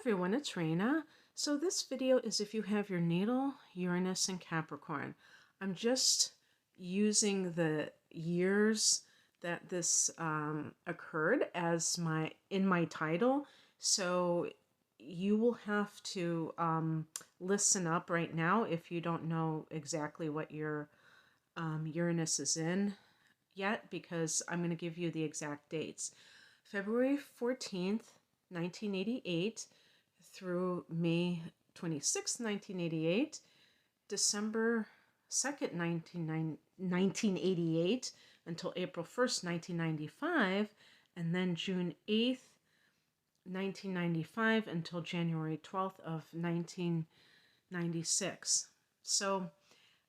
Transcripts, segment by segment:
everyone, it's Raina. So this video is if you have your natal Uranus and Capricorn. I'm just using the years that this occurred as in my title. So you will have to listen up right now if you don't know exactly what your Uranus is in yet, because I'm going to give you the exact dates. February 14th, 1988 through May 26, 1988, December 2nd, 1988 until April 1st, 1995, and then June 8th, 1995 until January 12th of 1996. So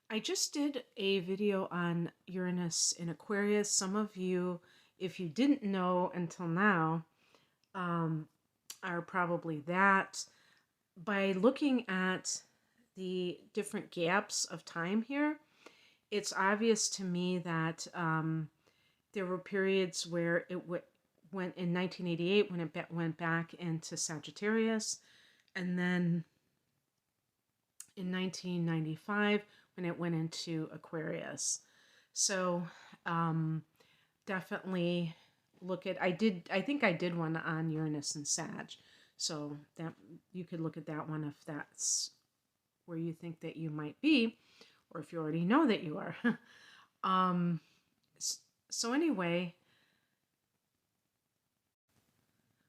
I just did a video on Uranus in Aquarius. Some of you, if you didn't know until now, are probably that. By looking at the different gaps of time here, it's obvious to me that there were periods where it went in 1988 when it went back into Sagittarius, and then in 1995 when it went into Aquarius. So definitely look at, I think I did one on Uranus and Sag. So that you could look at that one if that's where you think that you might be, or if you already know that you are. So anyway,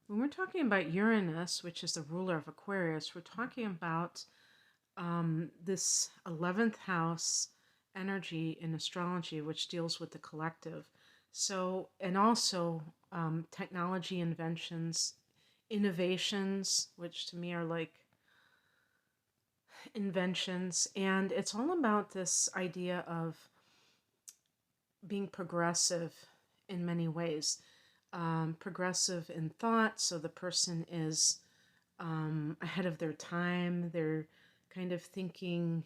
when we're talking about Uranus, which is the ruler of Aquarius, we're talking about this 11th house energy in astrology, which deals with the collective. So, and also technology inventions, innovations, which to me are like inventions. And it's all about this idea of being progressive in many ways. Progressive in thought, so the person is ahead of their time. They're kind of thinking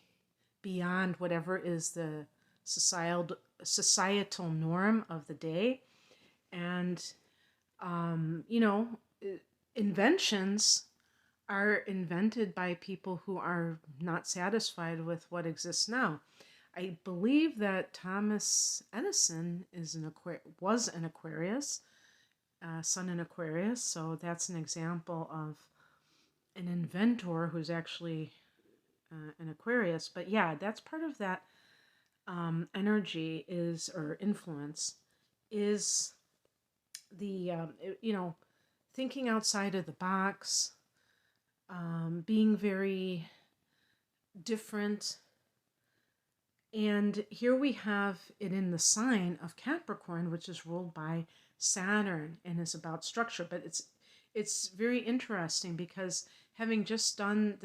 beyond whatever is the societal norm of the day. And, inventions are invented by people who are not satisfied with what exists now. I believe that Thomas Edison was an Aquarius, Sun in Aquarius, so that's an example of an inventor who's actually an Aquarius. But yeah, that's part of that energy or influence is the, thinking outside of the box, being very different. And here we have it in the sign of Capricorn, which is ruled by Saturn and is about structure. But it's very interesting because having just done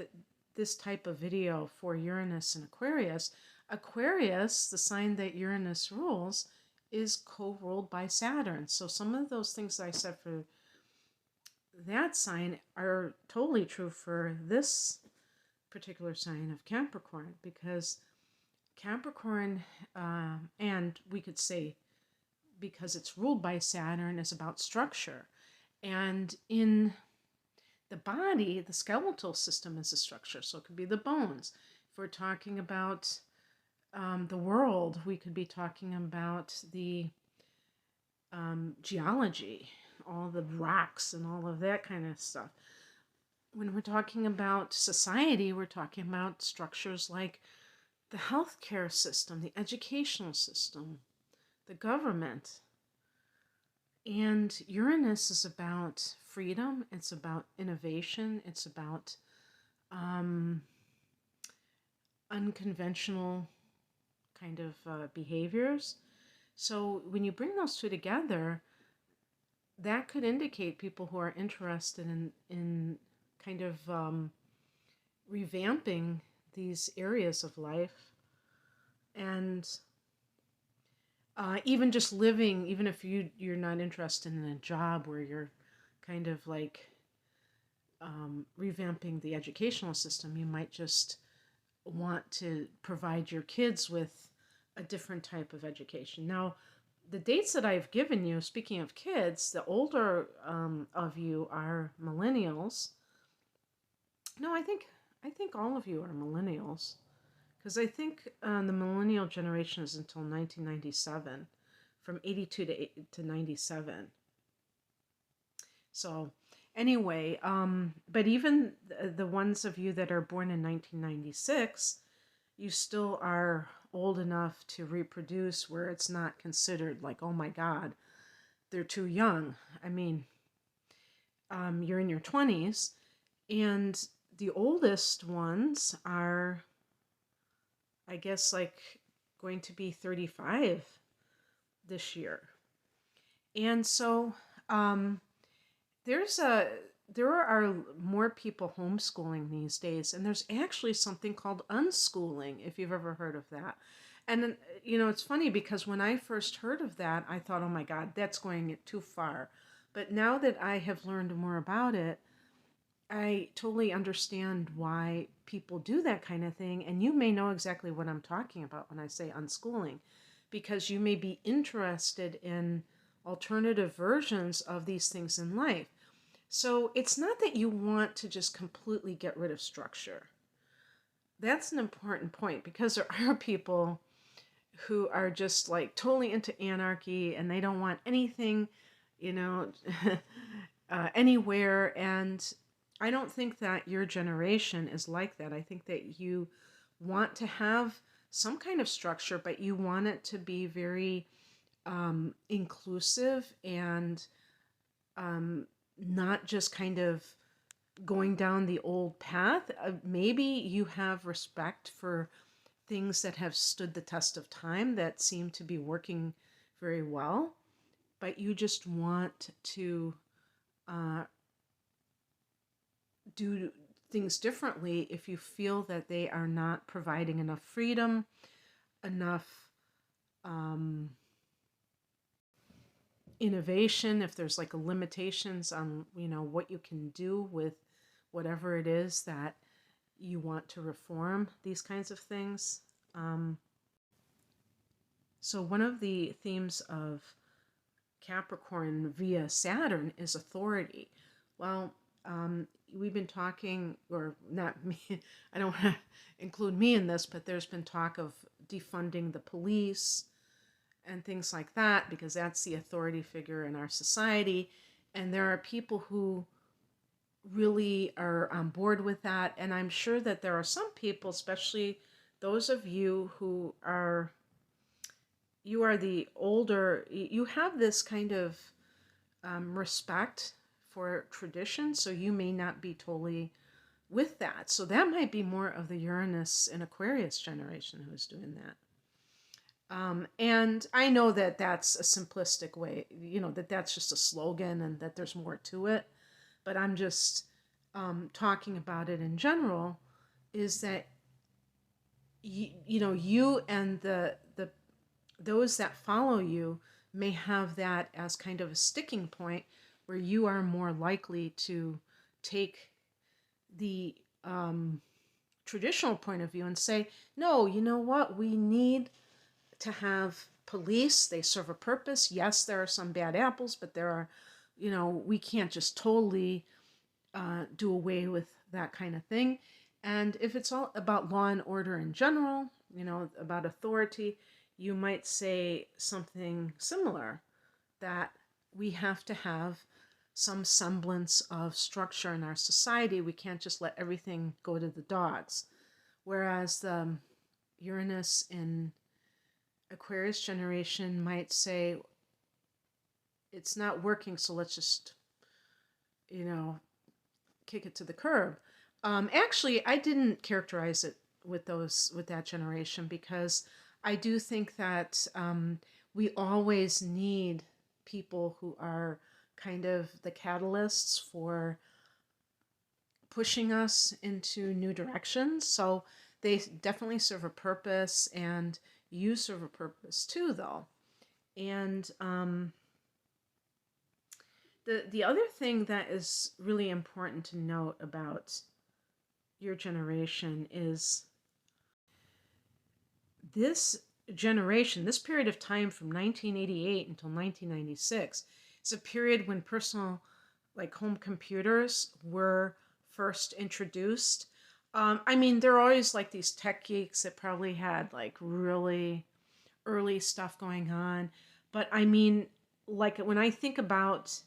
this type of video for Uranus and Aquarius, the sign that Uranus rules, is co-ruled by Saturn. So some of those things that I said for that sign are totally true for this particular sign of Capricorn, because Capricorn, and we could say because it's ruled by Saturn, is about structure. And in the body, the skeletal system is a structure. So it could be the bones. If we're talking about the world, we could be talking about the geology, all the rocks and all of that kind of stuff. When we're talking about society, we're talking about structures like the healthcare system, the educational system, the government. And Uranus is about freedom. It's about innovation. It's about unconventional kind of behaviors. So when you bring those two together, that could indicate people who are interested in kind of revamping these areas of life, and even just living, even if you're not interested in a job where you're kind of like revamping the educational system, you might just want to provide your kids with a different type of education. Now, the dates that I've given you, speaking of kids, the older of you are millennials, No, I think all of you are millennials, because I think the millennial generation is until 1997, from 82 to 97. So anyway, but even the ones of you that are born in 1996, you still are old enough to reproduce where it's not considered like, oh my God, they're too young. I mean, you're in your 20s, and the oldest ones are, I guess, like going to be 35 this year. And so um, there's a there are more people homeschooling these days, and there's actually something called unschooling, if you've ever heard of that. And it's funny because when I first heard of that, I thought, oh my God, that's going too far. But now that I have learned more about it, I totally understand why people do that kind of thing. And you may know exactly what I'm talking about when I say unschooling, because you may be interested in alternative versions of these things in life. So it's not that you want to just completely get rid of structure. That's an important point, because there are people who are just like totally into anarchy and they don't want anything, you know, anywhere. And I don't think that your generation is like that. I think that you want to have some kind of structure, but you want it to be very inclusive and not just kind of going down the old path. Maybe you have respect for things that have stood the test of time that seem to be working very well, but you just want to uh, do things differently if you feel that they are not providing enough freedom, enough um, innovation, if there's like limitations on what you can do with whatever it is that you want to reform, these kinds of things. um, so one of the themes of Capricorn via Saturn is authority. Well, we've been talking, or not me, I don't want to include me in this, but there's been talk of defunding the police and things like that, because that's the authority figure in our society. And there are people who really are on board with that. And I'm sure that there are some people, especially those of you who are the older, you have this kind of respect for tradition, so you may not be totally with that. So that might be more of the Uranus and Aquarius generation who's doing that. And I know that that's a simplistic way, that that's just a slogan and that there's more to it. But I'm just talking about it in general, is that you and the those that follow you may have that as kind of a sticking point, where you are more likely to take the traditional point of view and say, no, you know what, we need to have police. They serve a purpose. Yes, there are some bad apples, but there are, we can't just totally do away with that kind of thing. And if it's all about law and order in general, about authority, you might say something similar, that we have to have some semblance of structure in our society. We can't just let everything go to the dogs. Whereas the Uranus in Aquarius generation might say, it's not working, so let's just, kick it to the curb. Actually, I didn't characterize it with that generation, because I do think that we always need people who are kind of the catalysts for pushing us into new directions. So they definitely serve a purpose, and you serve a purpose too, though. And the other thing that is really important to note about your generation is this generation, this period of time from 1988 until 1996, is a period when personal, like home computers, were first introduced. I mean, there are always like these tech geeks that probably had like really early stuff going on. But I mean, like when I think about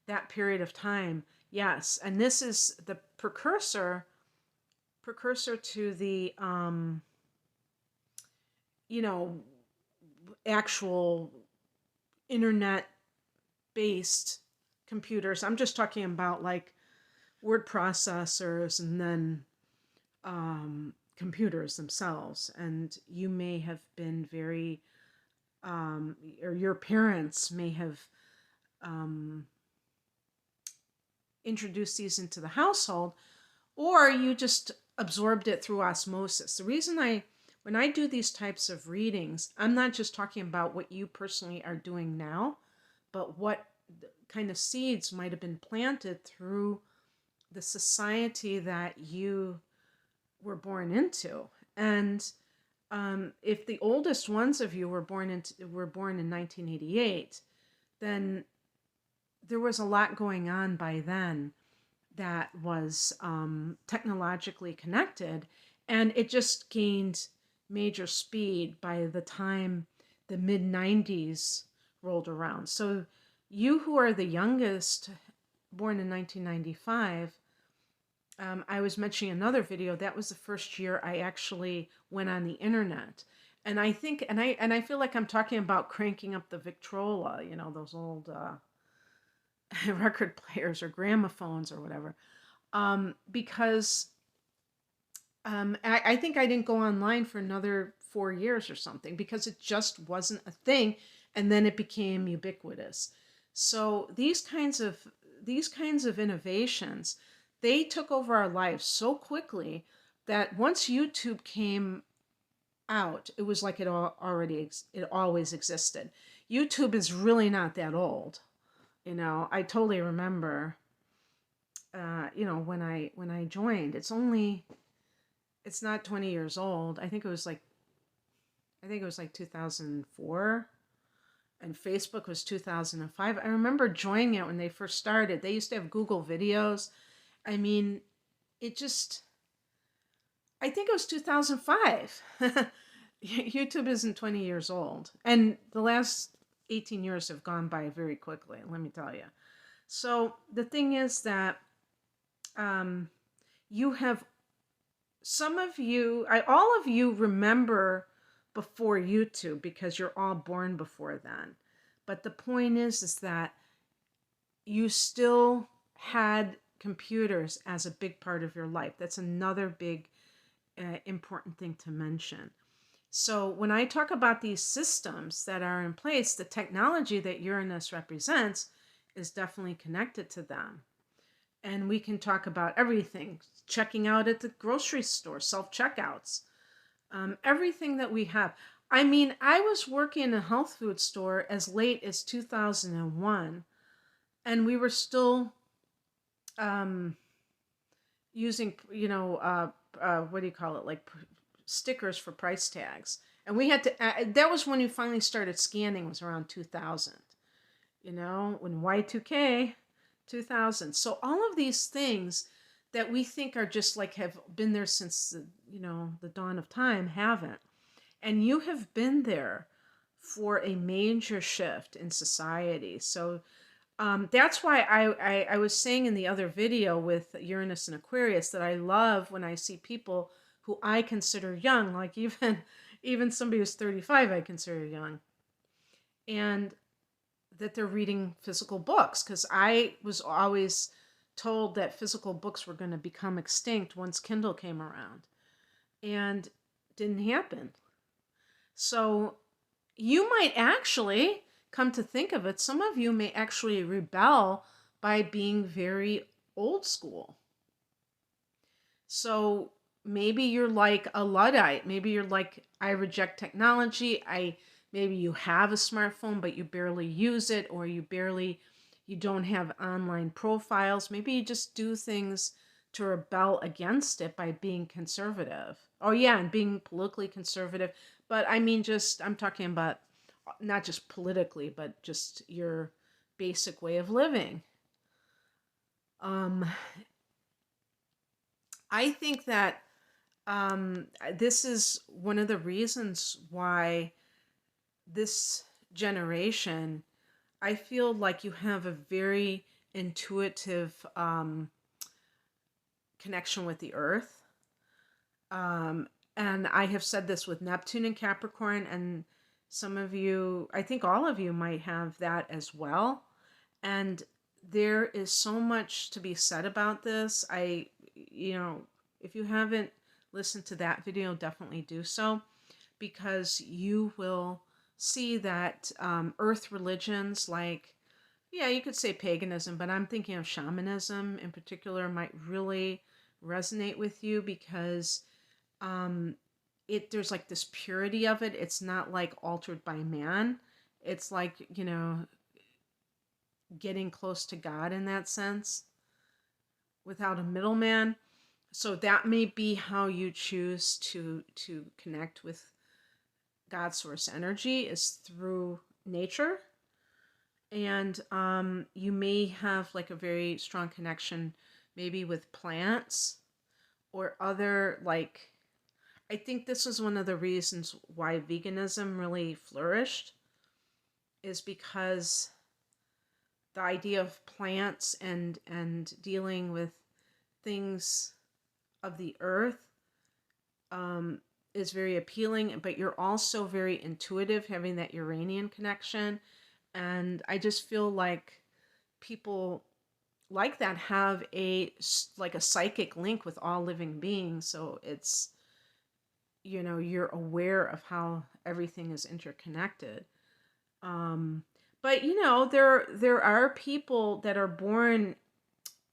that period of time, yes, and this is the precursor to the you know, actual internet based computers. I'm just talking about like word processors and then computers themselves. And you may have been very, or your parents may have um, introduced these into the household, or you just absorbed it through osmosis. The reason when I do these types of readings, I'm not just talking about what you personally are doing now, but what kind of seeds might have been planted through the society that you were born into. And if the oldest ones of you were born in 1988, then there was a lot going on by then that was technologically connected, and it just gained major speed by the time the mid 90s rolled around. So you who are the youngest, born in 1995, I was mentioning another video. That was the first year I actually went on the internet. And I think, and I feel like I'm talking about cranking up the Victrola, you know, those old record players or gramophones or whatever. Because I think I didn't go online for another 4 years or something because it just wasn't a thing. And then it became ubiquitous. So these kinds of innovations, they took over our lives so quickly that once YouTube came out, it was like it always existed. YouTube is really not that old. You know, I totally remember, you know, when I joined, it's not 20 years old. I think it was like 2004. And Facebook was 2005. I remember joining it when they first started. They used to have Google videos. I mean, I think it was 2005. YouTube isn't 20 years old. And the last 18 years have gone by very quickly, let me tell you. So the thing is that you have, all of you remember before YouTube because you're all born before then. But the point is that you still had computers as a big part of your life. That's another big important thing to mention. So when I talk about these systems that are in place, the technology that Uranus represents is definitely connected to them. And we can talk about everything, checking out at the grocery store, self-checkouts, everything that we have. I mean, I was working in a health food store as late as 2001, and we were still using, you know, what do you call it, like stickers for price tags. And we had to, that was when we finally started scanning, was around 2000, you know, when Y2K, 2000. So all of these things that we think are just like have been there since, you know, the dawn of time haven't. And you have been there for a major shift in society. So that's why I was saying in the other video with Uranus and Aquarius that I love when I see people who I consider young, like even somebody who's 35 I consider young, and that they're reading physical books, because I was always told that physical books were going to become extinct once Kindle came around, and didn't happen. So you might actually, come to think of it, some of you may actually rebel by being very old school. So maybe you're like a Luddite. Maybe you're like, I reject technology. Maybe you have a smartphone, but you barely use it, or you don't have online profiles. Maybe you just do things to rebel against it by being conservative. Oh yeah, and being politically conservative. But I mean, I'm talking about not just politically, but just your basic way of living. I think that this is one of the reasons why this generation, I feel like you have a very intuitive connection with the earth. Um, and I have said this with Neptune and Capricorn, and some of you, I think all of you might have that as well. And there is so much to be said about this. You know, if you haven't listened to that video, definitely do so, because you will see that earth religions like, yeah, you could say paganism, but I'm thinking of shamanism in particular might really resonate with you because there's like this purity of it. It's not like altered by man. It's like, you know, getting close to God in that sense without a middleman. So that may be how you choose to connect with God source energy, is through nature. And you may have like a very strong connection maybe with plants or other, like, I think this is one of the reasons why veganism really flourished, is because the idea of plants and dealing with things of the earth um, is very appealing, but you're also very intuitive, having that Uranian connection. And I just feel like people like that have like a psychic link with all living beings. So it's, you know, you're aware of how everything is interconnected. Um, but you know, there are people that are born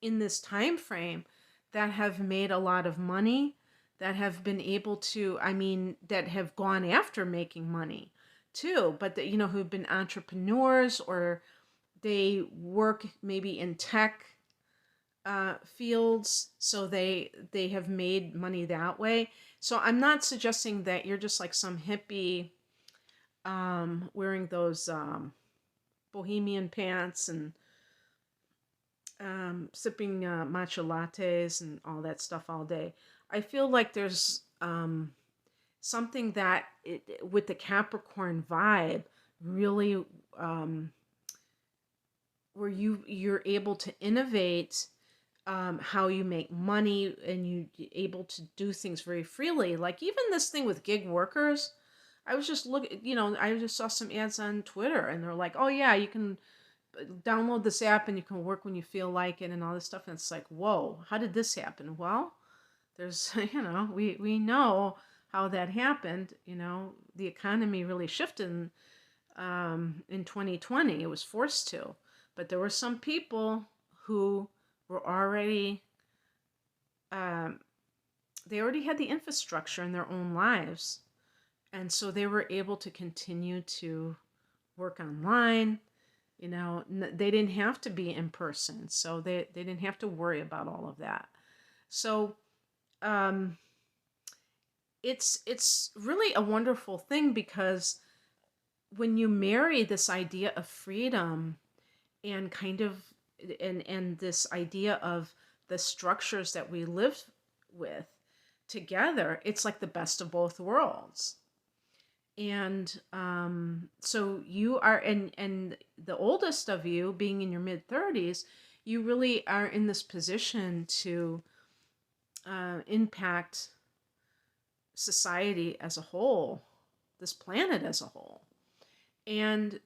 in this time frame that have made a lot of money, that have been able to, I mean, that have gone after making money too, but that, you know, who've been entrepreneurs, or they work maybe in tech fields, so they have made money that way. So I'm not suggesting that you're just like some hippie wearing those bohemian pants and sipping matcha lattes and all that stuff all day. I feel like there's something that with the Capricorn vibe really where you're able to innovate how you make money, and you able to do things very freely. Like even this thing with gig workers, I was just looking, you know, I just saw some ads on Twitter, and they're like, oh yeah, you can download this app and you can work when you feel like it and all this stuff. And it's like, whoa, how did this happen? Well, there's, you know, we know how that happened. You know, the economy really shifted in 2020. It was forced to. But there were some people who were already, um, they already had the infrastructure in their own lives. And so they were able to continue to work online. You know, they didn't have to be in person. So they didn't have to worry about all of that. So um, it's really a wonderful thing, because when you marry this idea of freedom and kind of and this idea of the structures that we live with together, it's like the best of both worlds. And so you are, and the oldest of you being in your mid 30s, you really are in this position to impact society as a whole, this planet as a whole. And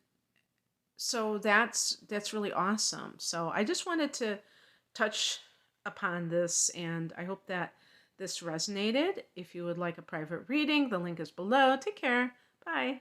so that's really awesome. So I just wanted to touch upon this, and I hope that this resonated. If you would like a private reading, the link is below. Take care. Bye.